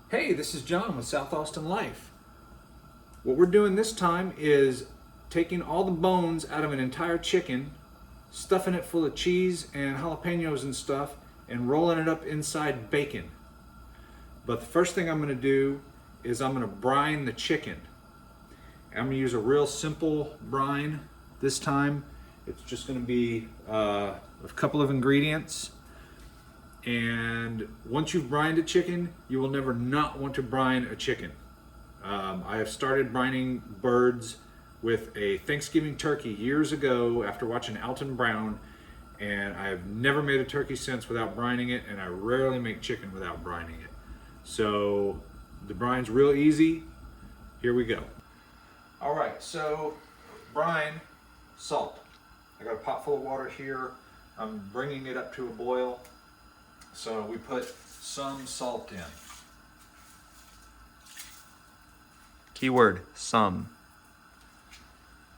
Hey, this is John with South Austin Life. What we're doing this time is taking all the bones out of an entire chicken, stuffing it full of cheese and jalapenos and stuff, and rolling it up inside bacon. But the first thing I'm going to do is I'm going to brine the chicken. I'm going to use a real simple brine this time. It's just going to be a couple of ingredients. And once you've brined a chicken, you will never not want to brine a chicken. I have started brining birds with a Thanksgiving turkey years ago after watching Alton Brown, and I have never made a turkey since without brining it, and I rarely make chicken without brining it. So the brine's real easy. Here we go. All right, so brine, salt. I got a pot full of water here. I'm bringing it up to a boil. So we put some salt in. Keyword, some.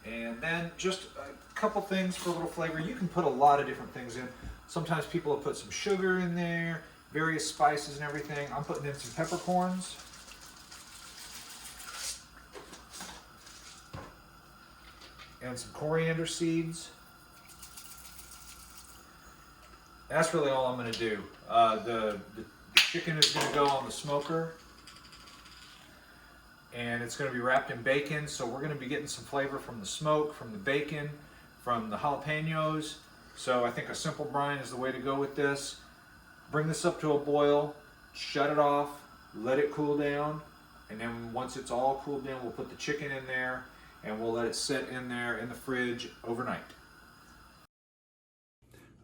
And then just a couple things for a little flavor. You can put a lot of different things in. Sometimes people have put some sugar in there, various spices and everything. I'm putting in some peppercorns. And some coriander seeds. That's really all I'm going to do. The chicken is going to go on the smoker, and it's going to be wrapped in bacon, so we're going to be getting some flavor from the smoke, from the bacon, from the jalapenos. So I think a simple brine is the way to go with this. Bring this up to a boil, shut it off, let it cool down, and then once it's all cooled down, we'll put the chicken in there, and we'll let it sit in there in the fridge overnight.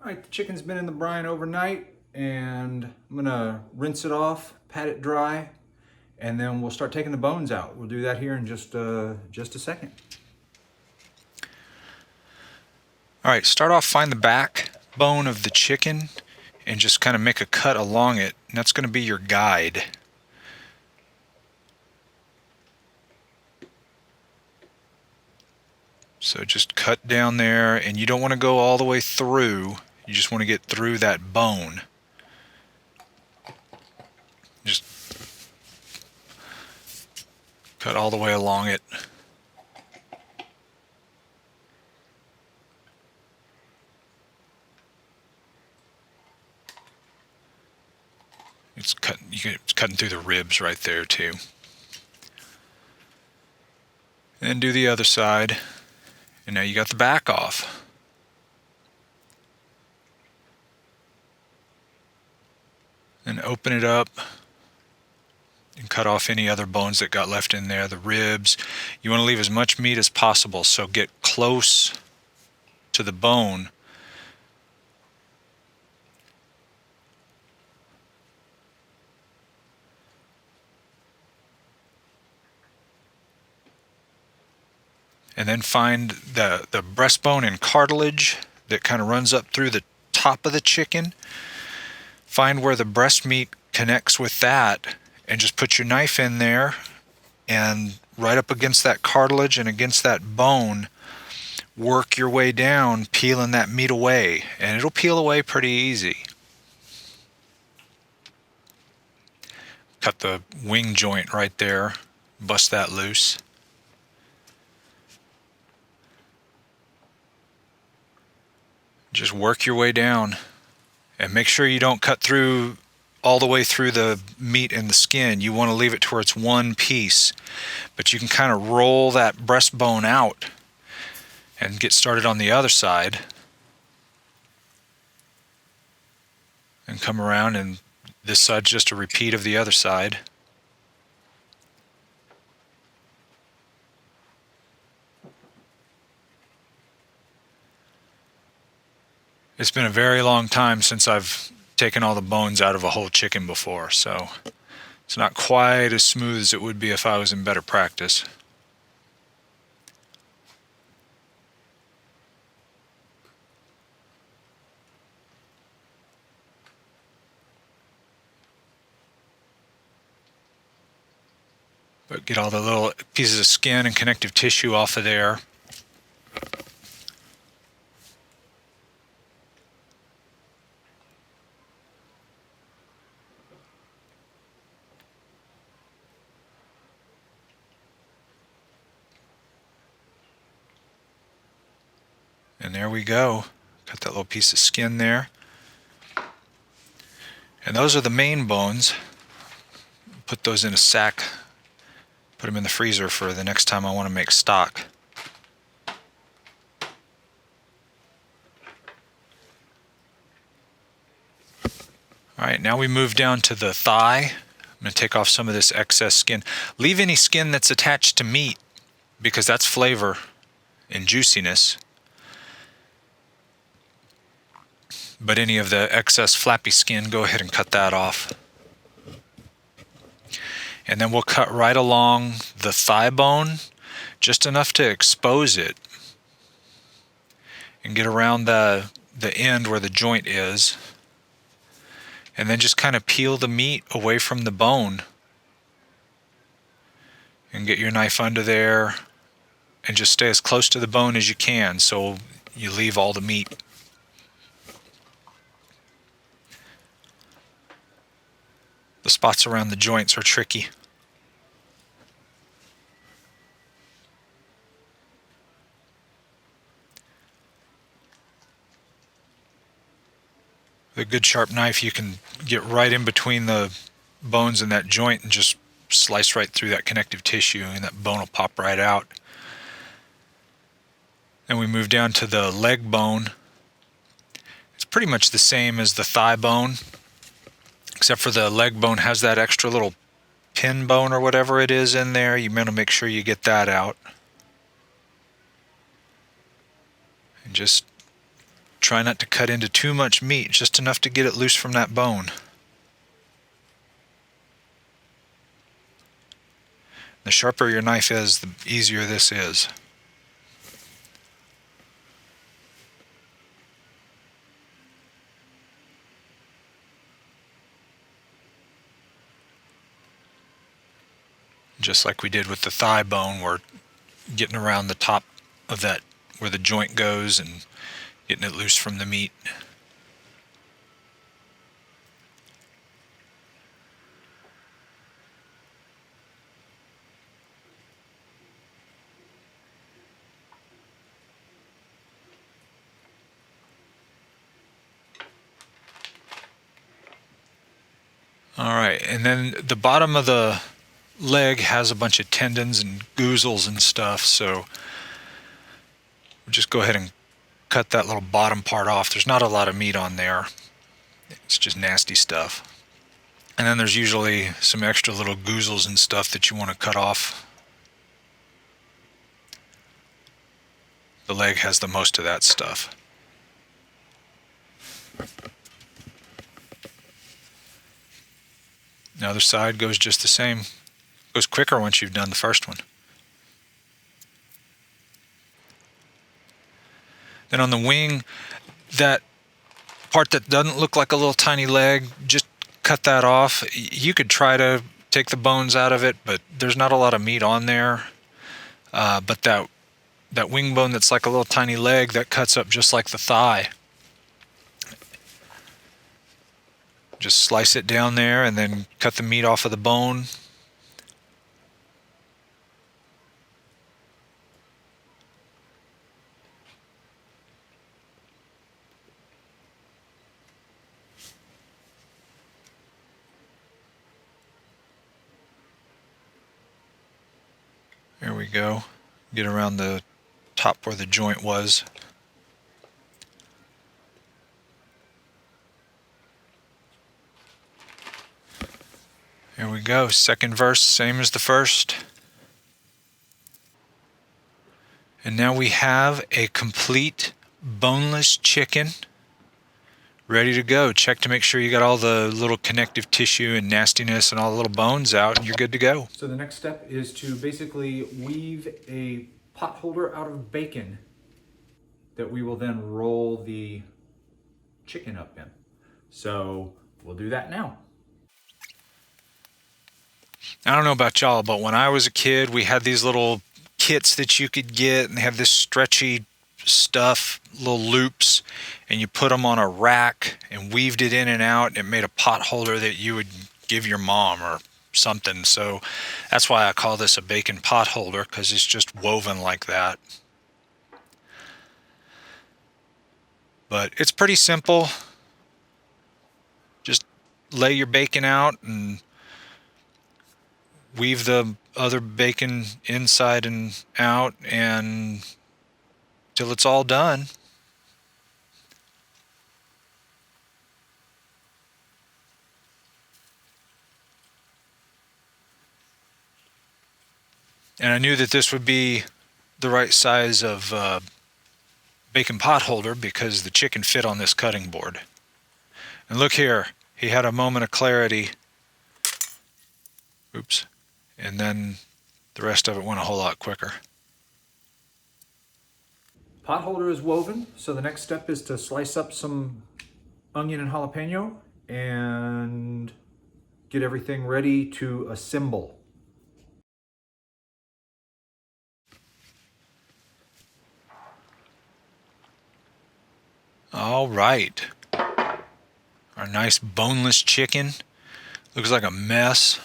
All right, the chicken's been in the brine overnight, and I'm gonna rinse it off, pat it dry, and then we'll start taking the bones out. We'll do that here in just a second. All right, start off, find the backbone of the chicken and just kind of make a cut along it. And that's going to be your guide. So just cut down there, and you don't want to go all the way through. You just want to get through that bone. Just cut all the way along it. It's cutting through the ribs right there too. And then do the other side. And now you got the back off. And open it up and cut off any other bones that got left in there, the ribs. You want to leave as much meat as possible, so get close to the bone. And then find the breastbone and cartilage that kind of runs up through the top of the chicken. Find where the breast meat connects with that, and just put your knife in there, and right up against that cartilage and against that bone, work your way down, peeling that meat away, and it'll peel away pretty easy. Cut the wing joint right there, bust that loose. Just work your way down, and make sure you don't cut through all the way through the meat and the skin. You want to leave it to where it's one piece, but you can kind of roll that breastbone out and get started on the other side, and come around, and this side's just a repeat of the other side. It's been a very long time since I've taken all the bones out of a whole chicken before, so it's not quite as smooth as it would be if I was in better practice. But get all the little pieces of skin and connective tissue off of there. there we go. Got that little piece of skin there. And those are the main bones. Put those in a sack, put them in the freezer for the next time I want to make stock. Alright, now we move down to the thigh. I'm going to take off some of this excess skin. Leave any skin that's attached to meat, because that's flavor and juiciness. But any of the excess flappy skin, go ahead and cut that off. And then we'll cut right along the thigh bone, just enough to expose it and get around the end where the joint is. And then just kind of peel the meat away from the bone and get your knife under there and just stay as close to the bone as you can so you leave all the meat. The spots around the joints are tricky. With a good sharp knife, you can get right in between the bones and that joint and just slice right through that connective tissue, and that bone will pop right out. Then we move down to the leg bone. It's pretty much the same as the thigh bone, except for the leg bone has that extra little pin bone or whatever it is in there. You want to make sure you get that out. And just try not to cut into too much meat, just enough to get it loose from that bone. The sharper your knife is, the easier this is. Just like we did with the thigh bone, we're getting around the top of that where the joint goes and getting it loose from the meat. Alright, and then the bottom of the leg has a bunch of tendons and goozles and stuff, so we'll just go ahead and cut that little bottom part off. There's not a lot of meat on there. It's just nasty stuff. And then there's usually some extra little goozles and stuff that you want to cut off. The leg has the most of that stuff. The other side goes just the same. Goes quicker once you've done the first one. Then on the wing, that part that doesn't look like a little tiny leg, just cut that off. You could try to take the bones out of it, but there's not a lot of meat on there. But that wing bone that's like a little tiny leg, that cuts up just like the thigh. Just slice it down there and then cut the meat off of the bone. There we go. Get around the top where the joint was. There we go. Second verse, same as the first. And now we have a complete boneless chicken ready to go. Check to make sure you got all the little connective tissue and nastiness and all the little bones out, and you're good to go. So the next step is to basically weave a pot holder out of bacon that we will then roll the chicken up in. So we'll do that now. I don't know about y'all, but when I was a kid, we had these little kits that you could get, and they have this stretchy stuff, little loops, and you put them on a rack and weaved it in and out, and it made a pot holder that you would give your mom or something. So that's why I call this a bacon pot holder, because it's just woven like that. But it's pretty simple. Just lay your bacon out and weave the other bacon inside and out and till it's all done. And I knew that this would be the right size of bacon pot holder because the chicken fit on this cutting board. And look here, he had a moment of clarity. Oops. And then the rest of it went a whole lot quicker. Pot holder is woven, so the next step is to slice up some onion and jalapeno and get everything ready to assemble. All right. Our nice boneless chicken. Looks like a mess.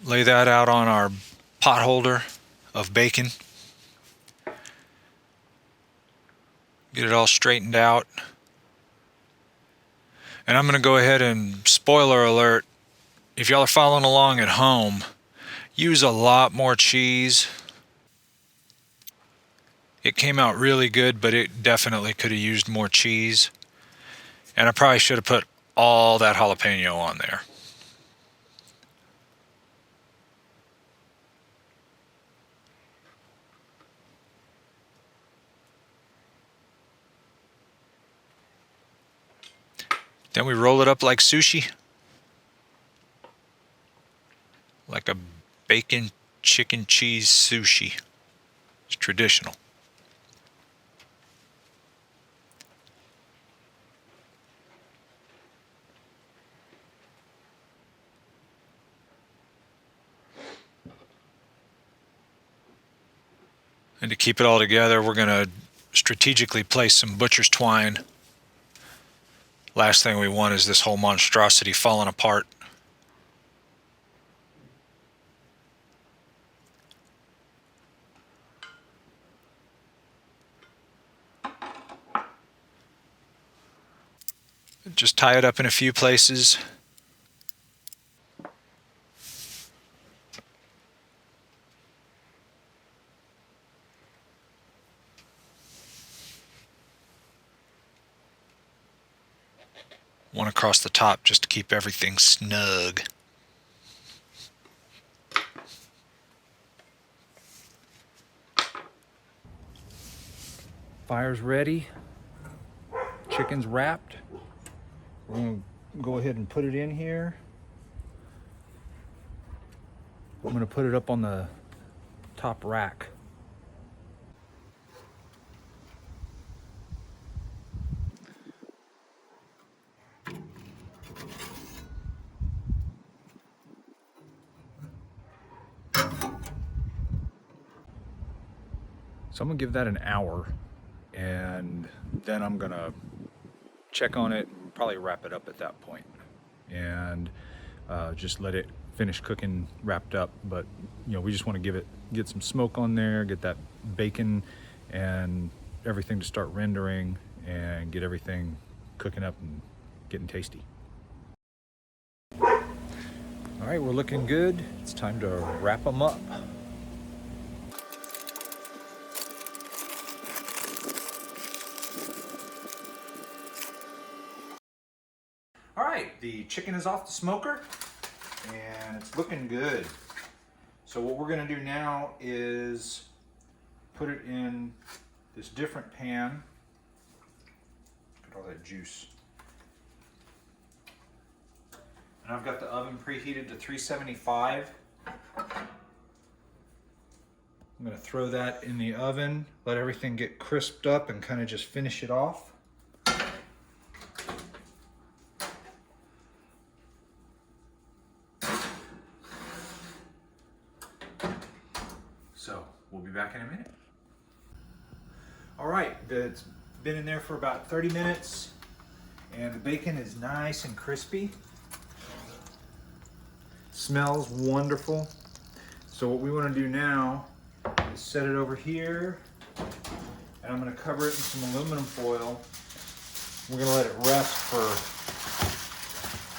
Lay that out on our pot holder of bacon. Get it all straightened out. And I'm going to go ahead and, spoiler alert, if y'all are following along at home, use a lot more cheese. It came out really good, but it definitely could have used more cheese. And I probably should have put all that jalapeno on there. Then we roll it up like sushi. Like a bacon, chicken, cheese sushi. It's traditional. And to keep it all together, we're going to strategically place some butcher's twine. Last thing we want is this whole monstrosity falling apart. Just tie it up in a few places. One across the top just to keep everything snug. Fire's ready. Chicken's wrapped. We're going to go ahead and put it in here. I'm going to put it up on the top rack. So I'm gonna give that an hour, and then I'm gonna check on it and probably wrap it up at that point, and just let it finish cooking, wrapped up. But you know, we just want to get some smoke on there, get that bacon and everything to start rendering, and get everything cooking up and getting tasty. All right, we're looking good. It's time to wrap them up. All right, the chicken is off the smoker and it's looking good. So what we're gonna do now is put it in this different pan. Look at all that juice. And I've got the oven preheated to 375. I'm gonna throw that in the oven, let everything get crisped up and kind of just finish it off. So we'll be back in a minute. All right, it's been in there for about 30 minutes and the bacon is nice and crispy. Smells and I'm going to cover it in some aluminum foil. We're going to let it rest for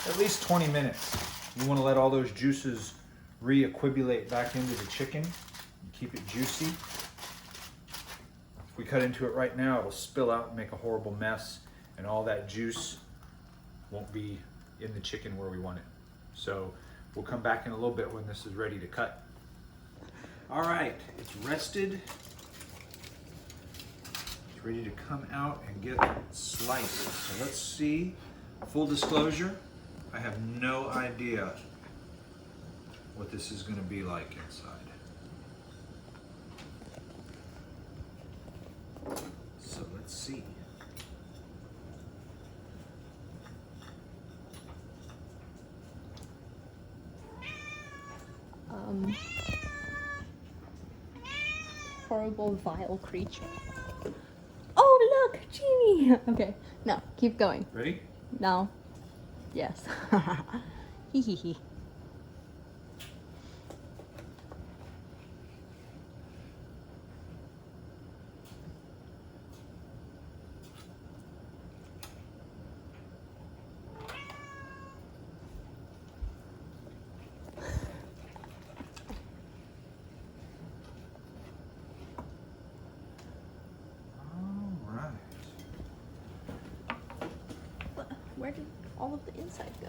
at least 20 minutes. You want to let all those juices re-equibulate back into the chicken and keep it juicy. If we cut into it right now, it'll spill out and make a horrible mess, and all that juice won't be in the chicken where we want it. So we'll come back in a little bit when this is ready to cut. All right, it's rested. It's ready to come out and get sliced. So let's see. Full disclosure, I have no idea what this is going to be like inside. So let's see. Horrible, vile creature. Oh, look, Genie! Okay, no, keep going. Ready? No. Yes. Hee hee hee. Where did all of the inside go?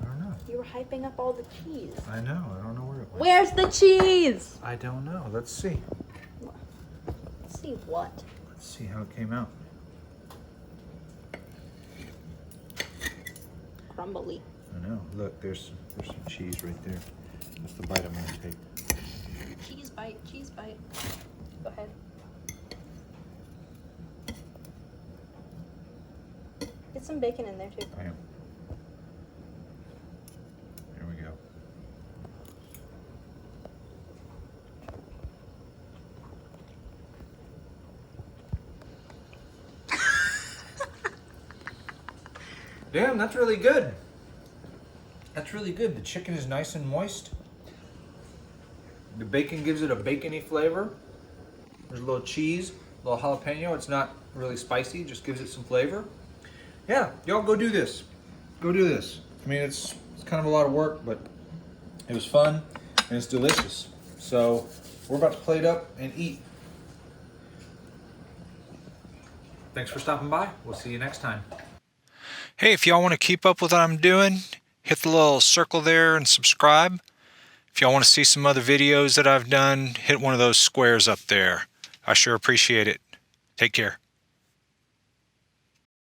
I don't know. You were hyping up all the cheese. I know. I don't know where it went. Where's the cheese? I don't know. Let's see. Let's see what? Let's see how it came out. Crumbly. I know. Look, there's some cheese right there. That's the bite I'm gonna take. Cheese bite, cheese bite. Go ahead. Get some bacon in there too. I am. Here we go. Damn, that's really good. That's really good. The chicken is nice and moist. The bacon gives it a bacony flavor. There's a little cheese, a little jalapeno. It's not really spicy, just gives it some flavor. Yeah, y'all go do this. Go do this. I mean, it's kind of a lot of work, but it was fun and it's delicious. So we're about to plate up and eat. Thanks for stopping by. We'll see you next time. Hey, if y'all want to keep up with what I'm doing, hit the little circle there and subscribe. If y'all want to see some other videos that I've done, hit one of those squares up there. I sure appreciate it. Take care.